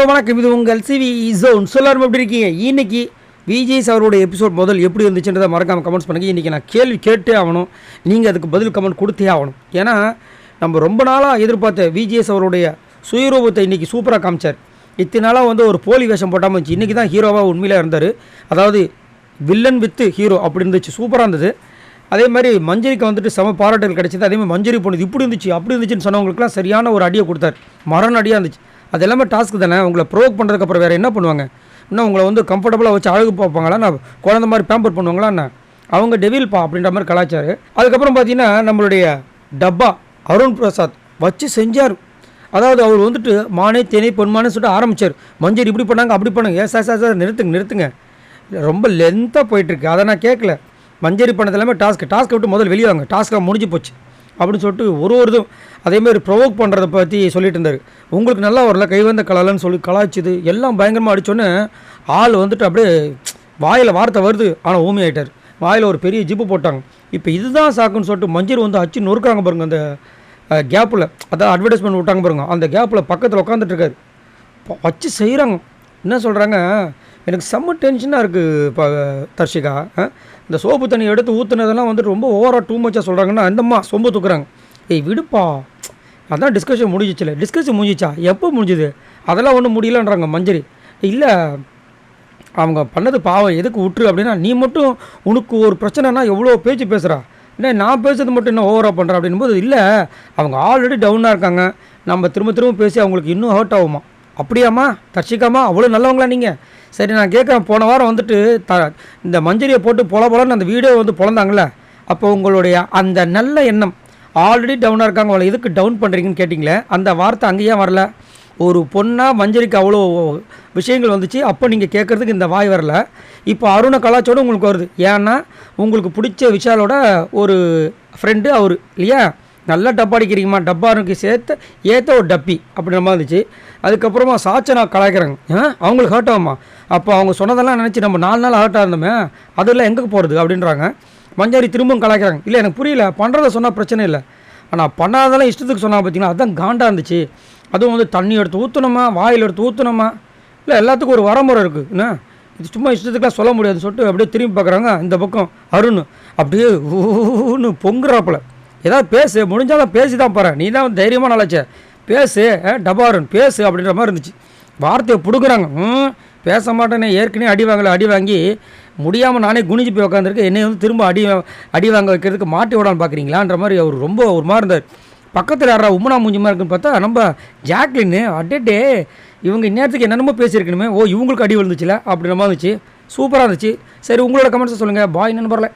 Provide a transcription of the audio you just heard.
வணக்கம். இது உங்கள் சிவி ஜோன். சொல்லாரும் எப்படி இருக்கீங்க? இன்னைக்கு விஜய் அவருடைய எபிசோட் முதல் எப்படி இருந்துச்சுன்றதை மறக்காமல் கமெண்ட்ஸ் பண்ணுங்க. இன்றைக்கி நான் கேள்வி கேட்டே ஆகணும், நீங்கள் அதுக்கு பதில் கமெண்ட் கொடுத்தே ஆகணும். ஏன்னா நம்ம ரொம்ப நாளாக எதிர்பார்த்த விஜய் அவருடைய சுயரூபத்தை இன்றைக்கி சூப்பராக காமிச்சார். இத்தனை நாளாக ஒரு போலி வேஷம் போட்டாமல் இருந்துச்சு. இன்றைக்கி தான் ஹீரோவாக உண்மையிலே இருந்தார். அதாவது வில்லன் வித்து ஹீரோ அப்படி இருந்துச்சு, சூப்பராக இருந்தது. அதே மாதிரி மஞ்சரிக்கு செம பாராட்டுகள் கிடைச்சிது. அதே மாதிரி மஞ்சரி போனது இப்படி இருந்துச்சு அப்படி இருந்துச்சுன்னு சொன்னவங்களுக்குலாம் சரியான ஒரு அடியை கொடுத்தார். மரண அடியாக இருந்துச்சு. அது எல்லாமே டாஸ்க்கு தானே. உங்களை ப்ரோவோக் பண்ணுறதுக்கப்புறம் வேறு என்ன பண்ணுவாங்க? இன்னும் உங்களை கம்ஃபர்டபுளாக வச்சு அழகு பார்ப்பாங்களா? நான் குழந்த மாதிரி பேம்பர் பண்ணுவாங்களா? என்ன அவங்க டெவில்ப்பா அப்படின்ற மாதிரி கலாச்சாரு. அதுக்கப்புறம் பார்த்தீங்கன்னா நம்மளுடைய டப்பா அருண் பிரசாத் வச்சு செஞ்சார். அதாவது அவர் மானே தேனே பொன்மானே சொல்லிட்டு ஆரம்பித்தார். மஞ்சள் இப்படி பண்ணாங்க அப்படி பண்ணாங்க. சார் நிறுத்துங்க ரொம்ப லென்த்தாக போயிட்டுருக்கு. அதை நான் கேட்கல. மஞ்சரி பண்ணது எல்லாமே டாஸ்க்கை விட்டு முதல்ல வெளியே வாங்க, டாஸ்க்காக முடிஞ்சு போச்சு அப்படின்னு சொல்லிட்டு ஒரு இதுவும் அதேமாதிரி ப்ரொவோக் பண்ணுறதை பற்றி சொல்லிட்டு இருந்தார். உங்களுக்கு நல்லா வரல கைவந்த கலாலன்னு சொல்லி கலாய்ச்சிது எல்லாம் பயங்கரமாக அடித்தோன்னே ஆள் அப்படியே வாயில் வார்த்தை வருது, ஆனால் ஊமி ஆகிட்டார். வாயில் ஒரு பெரிய ஜிப்பு போட்டாங்க. இப்போ இதுதான் சாக்குன்னு சொல்லிட்டு மஞ்சள் அச்சு நொறுக்கிறாங்க பாருங்க. அந்த கேப்பில் அதான் அட்வர்டைஸ்மெண்ட் விட்டாங்க பாருங்க, அந்த கேப்பில் பக்கத்தில் உட்காந்துட்ருக்காரு. வச்சு செய்கிறாங்க. என்ன சொல்கிறாங்க, எனக்கு செம்ம டென்ஷனாக இருக்குது இப்போ தர்ஷிகா. இந்த சோப்பு தண்ணி எடுத்து ஊற்றுனதெல்லாம் ரொம்ப ஓவராக டூ மச்சாக சொல்கிறாங்கன்னா அந்தம்மா சொம்பு தூக்குறாங்க. ஏய் விடுப்பா, அதான் டிஸ்கஷன் முடிஞ்சிச்சில்ல. டிஸ்கஷன் முடிஞ்சிச்சா? எப்போ முடிஞ்சுது? அதெல்லாம் ஒன்றும் முடியலன்றாங்க மஞ்சரி. இல்லை அவங்க பண்ணது பாவம், எதுக்கு விட்டுரு அப்படின்னா, நீ மட்டும் உனக்கு ஒரு பிரச்சனைனா எவ்வளோ பேச்சு பேசுகிறா, என்ன நான் பேசுறது மட்டும் இன்னும் ஓவராக பண்ணுறேன் அப்படின்போது, இல்லை அவங்க ஆல்ரெடி டவுனாக இருக்காங்க, நம்ம திரும்ப பேசி அவங்களுக்கு இன்னும் ஹர்ட் ஆகுமா? அப்படியாம்மா தர்ஷிகாமா அவ்வளோ நல்லவங்களா நீங்கள்? சரி நான் கேட்குறேன், போன வாரம் இந்த மஞ்சரியை போட்டு பொலன்னு அந்த வீடியோ பொழந்தாங்களே, அப்போ உங்களுடைய அந்த நல்ல எண்ணம் ஆல்ரெடி டவுனாக இருக்காங்க, அவளை எதுக்கு டவுன் பண்ணுறீங்கன்னு கேட்டிங்களே, அந்த வார்த்தை அங்கேயே வரல. ஒரு பொண்ணாக மஞ்சரிக்கு அவ்வளோ விஷயங்கள் வந்துச்சு, அப்போ நீங்கள் கேட்குறதுக்கு இந்த வாய் வரல. இப்போ அருணை கலாச்சோடு உங்களுக்கு வருது. ஏன்னா உங்களுக்கு பிடிச்ச விஷாலோட ஒரு ஃப்ரெண்டு அவர் இல்லையா? நல்லா டப்பா அடிக்கிறீங்கம்மா, டப்பாருக்கு ஏற்ற ஒரு டப்பி அப்படின்ற மாதிரி இருந்துச்சு. அதுக்கப்புறமா சாச்சனா கலாய்க்கிறாங்க. அவங்களுக்கு ஹர்ட் ஆகுமா? அப்போ அவங்க சொன்னதெல்லாம் நினச்சி நம்ம 4 நாள் ஹர்ட் ஆயிருந்தோமே, அதெல்லாம் எங்கே போகிறது அப்படின்றாங்க. மஞ்சாரி திரும்பவும் கலாய்க்கிறாங்க. இல்லை எனக்கு புரியல, பண்ணுறதை சொன்னால் பிரச்சனை இல்லை, ஆனால் பண்ணாதெல்லாம் இஷ்டத்துக்கு சொன்னால் பார்த்தீங்கன்னா அதுதான் காண்டாக இருந்துச்சு. அதுவும் தண்ணி எடுத்து ஊற்றணுமா, வாயில் எடுத்து ஊற்றணுமா, இல்லை எல்லாத்துக்கும் ஒரு வரமுறை இருக்குது. என்ன இது சும்மா இஷ்டத்துக்குலாம் சொல்ல முடியாதுன்னு சொல்லிட்டு அப்படியே திரும்பி பார்க்குறாங்க. இந்த பக்கம் அருண் அப்படியே ஊன்னு பொங்குறாப்புல. ஏதாவது பேசு, முடிஞ்சாலும் பேசி தான் போகிறேன், நீ தான் தைரியமாக நல்லாச்சே பேசு, டபாருன் பேசு அப்படின்ற மாதிரி இருந்துச்சு. வார்த்தையை பிடுக்குறாங்க. பேச மாட்டேன்னு ஏற்கனவே அடி வாங்கி முடியாமல் நானே குனிஞ்சு போய் உட்காந்துருக்கு, என்னை திரும்ப அடி வாங்க வைக்கிறதுக்கு மாட்டி விடான்னு பார்க்குறீங்களான்ற மாதிரி அவர் ரொம்ப ஒரு மாதிரி இருந்தார். பக்கத்தில் யாரா உம்மனா மூஞ்சிமா இருக்குன்னு பார்த்தா நம்ம ஜாக்லின்னு. அடே இவங்க இந்நேரத்துக்கு என்னென்னமோ பேசியிருக்கணுமே, இவங்களுக்கு அடி விழுந்துச்சுல அப்படின்ற மாதிரி இருந்துச்சு. சூப்பராக இருந்துச்சு. சரி உங்களோட கமெண்ட்ஸை சொல்லுங்கள். பாய் நண்பர்களே.